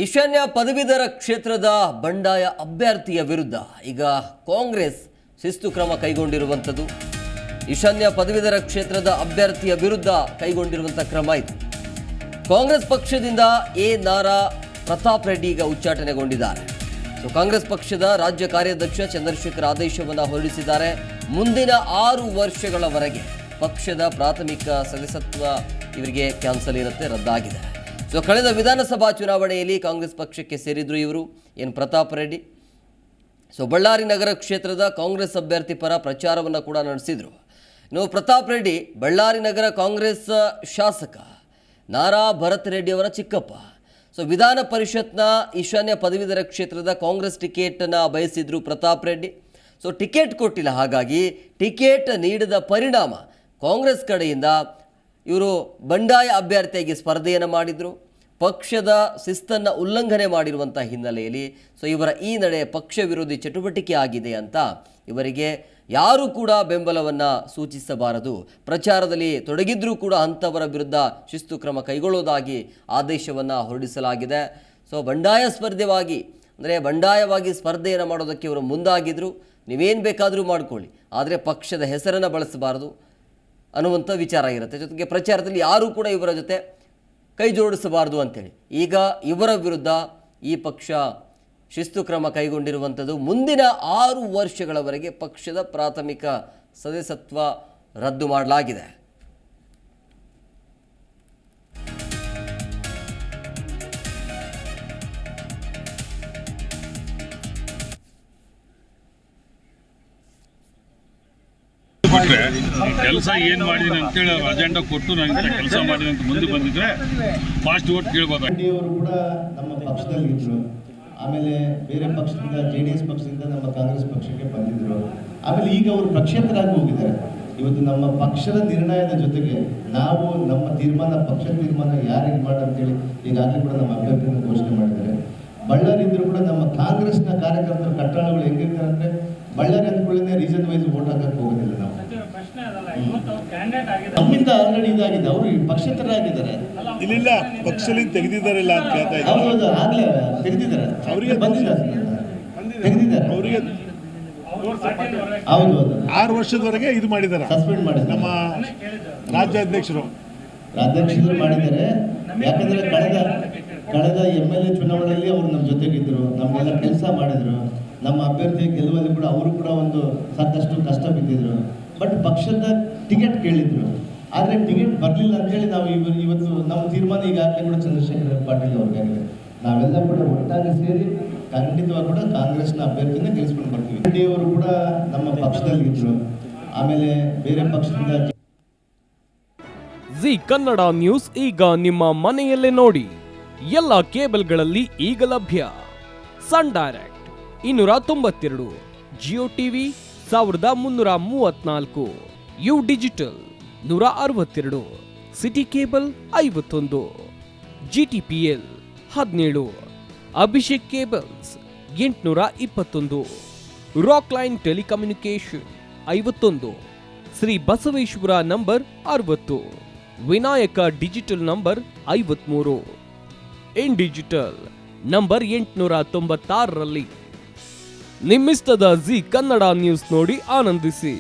ಈಶಾನ್ಯ ಪದವೀಧರ ಕ್ಷೇತ್ರದ ಬಂಡಾಯ ಅಭ್ಯರ್ಥಿಯ ವಿರುದ್ಧ ಈಗ ಕಾಂಗ್ರೆಸ್ ಶಿಸ್ತು ಕ್ರಮ ಕೈಗೊಂಡಿರುವಂಥದ್ದು. ಈಶಾನ್ಯ ಪದವೀಧರ ಕ್ಷೇತ್ರದ ಅಭ್ಯರ್ಥಿಯ ವಿರುದ್ಧ ಕೈಗೊಂಡಿರುವಂಥ ಕ್ರಮ ಇದು. ಕಾಂಗ್ರೆಸ್ ಪಕ್ಷದಿಂದ ನಾರಾ ಪ್ರತಾಪ್ ರೆಡ್ಡಿ ಈಗ ಉಚ್ಚಾಟನೆಗೊಂಡಿದ್ದಾರೆ. ಕಾಂಗ್ರೆಸ್ ಪಕ್ಷದ ರಾಜ್ಯ ಕಾರ್ಯಾಧ್ಯಕ್ಷ ಚಂದ್ರಶೇಖರ್ ಆದೇಶವನ್ನು ಹೊರಡಿಸಿದ್ದಾರೆ. ಮುಂದಿನ 6 ವರ್ಷಗಳವರೆಗೆ ಪಕ್ಷದ ಪ್ರಾಥಮಿಕ ಸದಸ್ಯತ್ವ ಇವರಿಗೆ ಕ್ಯಾನ್ಸಲ್ ಇರುತ್ತೆ, ರದ್ದಾಗಿದೆ. ಕಳೆದ ವಿಧಾನಸಭಾ ಚುನಾವಣೆಯಲ್ಲಿ ಕಾಂಗ್ರೆಸ್ ಪಕ್ಷಕ್ಕೆ ಸೇರಿದ್ರು ಇವರು ಪ್ರತಾಪ್ ರೆಡ್ಡಿ. ಬಳ್ಳಾರಿ ನಗರ ಕ್ಷೇತ್ರದ ಕಾಂಗ್ರೆಸ್ ಅಭ್ಯರ್ಥಿ ಪರ ಪ್ರಚಾರವನ್ನು ಕೂಡ ನಡೆಸಿದ್ರು. ಇನ್ನು ಪ್ರತಾಪ್ ರೆಡ್ಡಿ ಬಳ್ಳಾರಿ ನಗರ ಕಾಂಗ್ರೆಸ್ ಶಾಸಕ ನಾರಾ ಭರತ್ ರೆಡ್ಡಿ ಅವರ ಚಿಕ್ಕಪ್ಪ. ವಿಧಾನ ಪರಿಷತ್ನ ಈಶಾನ್ಯ ಪದವೀಧರ ಕ್ಷೇತ್ರದ ಕಾಂಗ್ರೆಸ್ ಟಿಕೆಟನ್ನು ಬಯಸಿದ್ರು ಪ್ರತಾಪ್ ರೆಡ್ಡಿ. ಟಿಕೆಟ್ ಕೊಟ್ಟಿಲ್ಲ. ಹಾಗಾಗಿ ಟಿಕೆಟ್ ನೀಡದ ಪರಿಣಾಮ ಕಾಂಗ್ರೆಸ್ ಕಡೆಯಿಂದ ಇವರು ಬಂಡಾಯ ಅಭ್ಯರ್ಥಿಯಾಗಿ ಸ್ಪರ್ಧೆಯನ್ನು ಮಾಡಿದರು. ಪಕ್ಷದ ಶಿಸ್ತನ್ನು ಉಲ್ಲಂಘನೆ ಮಾಡಿರುವಂಥ ಹಿನ್ನೆಲೆಯಲ್ಲಿ ಇವರ ಈ ನಡೆ ಪಕ್ಷ ವಿರೋಧಿ ಚಟುವಟಿಕೆ ಆಗಿದೆ ಅಂತ ಇವರಿಗೆ ಯಾರೂ ಕೂಡ ಬೆಂಬಲವನ್ನು ಸೂಚಿಸಬಾರದು. ಪ್ರಚಾರದಲ್ಲಿ ತೊಡಗಿದ್ರೂ ಕೂಡ ಅಂಥವರ ವಿರುದ್ಧ ಶಿಸ್ತು ಕ್ರಮ ಕೈಗೊಳ್ಳುವುದಾಗಿ ಆದೇಶವನ್ನು ಹೊರಡಿಸಲಾಗಿದೆ. ಬಂಡಾಯ ಬಂಡಾಯವಾಗಿ ಸ್ಪರ್ಧೆಯನ್ನು ಮಾಡೋದಕ್ಕೆ ಇವರು ಮುಂದಾಗಿದ್ದರು. ನೀವೇನು ಬೇಕಾದರೂ ಮಾಡ್ಕೊಳ್ಳಿ, ಆದರೆ ಪಕ್ಷದ ಹೆಸರನ್ನು ಬಳಸಬಾರದು ಅನ್ನುವಂಥ ವಿಚಾರ ಇರುತ್ತೆ. ಜೊತೆಗೆ ಪ್ರಚಾರದಲ್ಲಿ ಯಾರೂ ಕೂಡ ಇವರ ಜೊತೆ ಕೈ ಜೋಡಿಸಬಾರದು ಅಂತೇಳಿ ಈಗ ಇವರ ವಿರುದ್ಧ ಈ ಪಕ್ಷ ಶಿಸ್ತು ಕ್ರಮ ಕೈಗೊಂಡಿರುವಂಥದ್ದು. ಮುಂದಿನ 6 ವರ್ಷಗಳವರೆಗೆ ಪಕ್ಷದ ಪ್ರಾಥಮಿಕ ಸದಸ್ಯತ್ವ ರದ್ದು ಮಾಡಲಾಗಿದೆ. ಕೆಲಸ ಏನು ಮಾಡಿದೀನಿ ಅಂತೇಳಿ ಅಜೆಂಡಾ ಕೊಟ್ಟು ನಾನು ಕೆಲಸ ಮಾಡಿದೆ ಅಂತ ಮುಂದೆ ಬಂದಿದ್ರೆ ಫಾಸ್ಟ್ ವೋಟ್ ಕೇಳ್ಬೋದು. ಅವರು ಕೂಡ ನಮ್ಮ ಪಕ್ಷದಲ್ಲಿ ಇದ್ರು. ಆಮೇಲೆ ಬೇರೆ ಪಕ್ಷದಿಂದ JDS ಪಕ್ಷದಿಂದ ನಮ್ಮ ಕಾಂಗ್ರೆಸ್ ಪಕ್ಷಕ್ಕೆ ಬಂದಿದ್ರು. ಆಮೇಲೆ ಈಗ ಅವರು ಪಕ್ಷೇತರಾಗಿ ಹೋಗಿದ್ದಾರೆ. ಇವತ್ತು ನಮ್ಮ ಪಕ್ಷದ ನಿರ್ಣಯದ ಜೊತೆಗೆ ನಾವು ನಮ್ಮ ತೀರ್ಮಾನ, ಪಕ್ಷದ ತೀರ್ಮಾನ ಯಾರಿಗೆ ಅಂತೇಳಿ ಈಗಾಗಲೇ ಕೂಡ ನಮ್ಮ ಅಭ್ಯರ್ಥಿಯನ್ನು ಘೋಷಣೆ ಮಾಡಿದ್ದಾರೆ. ಬಳ್ಳಾರಿ ಇದ್ರೂ ಕೂಡ ನಮ್ಮ ಕಾಂಗ್ರೆಸ್ನ ಕಾರ್ಯಕರ್ತರ ಕಟ್ಟಡಗಳು ಹೆಂಗಿರ್ತಾರೆ ಅಂದರೆ ಬಳ್ಳಾರಿ ಅಂದ್ಕೊಳ್ಳೇ ರೀಸನ್ ವೈಸ್ ವೋಟ್ ಹಾಕಕ್ಕೆ ಹೋಗೋದಿಲ್ಲ. ನಾವು ನಮ್ಮಿಂದ ಆಲ್ರೆಡಿ ಇದಾಗಿದೆ. ಅವರು ಪಕ್ಷೇತರಾಗಿದ್ದಾರೆ. ಇಲ್ಲ ಪಕ್ಷದಿಂದ ತೆಗೆದಿದ್ದಾರಲ್ಲ ಅಂತ ಕೇಳ್ತಾ ಇದ್ದಾರೆ. ಹೌದು, ಆಗ್ಲೇ ತೆಗೆದಿದ್ದಾರೆ. ಅವರಿಗೆ ಬಂದಿದ್ದಾರೆ, ತೆಗೆದಿದ್ದಾರೆ ಅವರಿಗೆ. ಹೌದು, 6 ವರ್ಷದವರೆಗೆ ಇದು ಮಾಡಿದ್ದಾರೆ, ಸಸ್ಪೆಂಡ್ ಮಾಡಿದ್ದಾರೆ. ನಮ್ಮ ರಾಜ್ಯಾಧ್ಯಕ್ಷರು ಮಾಡಿದ್ದಾರೆ. ಯಾಕಂದ್ರೆ ಕಳೆದ MLA ಚುನಾವಣೆಯಲ್ಲಿ ಅವರು ನಮ್ಮ ಜೊತೆಗಿದ್ರು, ನಮ್ಗೆಲ್ಲ ಕೆಲಸ ಮಾಡಿದ್ರು. ನಮ್ಮ ಅಭ್ಯರ್ಥಿ ಗೆಲ್ಲುವಲ್ಲಿ ಕೂಡ ಅವರು ಕೂಡ ಒಂದು ಸಾಕಷ್ಟು ಕಷ್ಟ ಬಿದ್ದಿದ್ರು. ಬಟ್ ಪಕ್ಷದ ಟಿಕೆಟ್ ಕೇಳಿದ್ರು, ಆದರೆ ಟಿಕೆಟ್ ಬರಲಿಲ್ಲ ಅಂತೇಳಿ ನಾವು ಇವತ್ತು ನಮ್ಮ ತೀರ್ಮಾನ ಈಗಾಗಲೇ ಕೂಡ ಚಂದ್ರಶೇಖರ್ ಪಾಟೀಲ್ ಅವ್ರಿಗಾಗಿದೆ. ನಾವೆಲ್ಲ ಕೂಡ ಒಟ್ಟಾಗಿ ಸೇರಿ ಖಂಡಿತವಾಗಿ ಕೂಡ ಕಾಂಗ್ರೆಸ್ನ ಅಭ್ಯರ್ಥಿನ ಗೆಲ್ಲಿಸ್ಕೊಂಡು ಬರ್ತೀವಿ. ರೆಡ್ಡಿ ಅವರು ಕೂಡ ನಮ್ಮ ಪಕ್ಷದಲ್ಲಿ ಇದ್ರು. ಆಮೇಲೆ ಬೇರೆ ಪಕ್ಷದಿಂದ ಜಿ ಕನ್ನಡ ನ್ಯೂಸ್ ಈಗ ನಿಮ್ಮ ಮನೆಯಲ್ಲೇ ನೋಡಿ. ಎಲ್ಲ ಕೇಬಲ್ಗಳಲ್ಲಿ ಈಗ ಲಭ್ಯ. Sun Direct 292, Jio TV 1334, U digital 162, City cable 51, GTPL 17, Abhishek cables 821, Rockline telecommunication 51, Shri Basaveshwara number 60, Vinayaka digital number 53, in digital number 896ರಲ್ಲಿ ನಿಮ್ಮಿಸ್ತದ ಜಿ ಕನ್ನಡ ನ್ಯೂಸ್ ನೋಡಿ ಆನಂದಿಸಿ.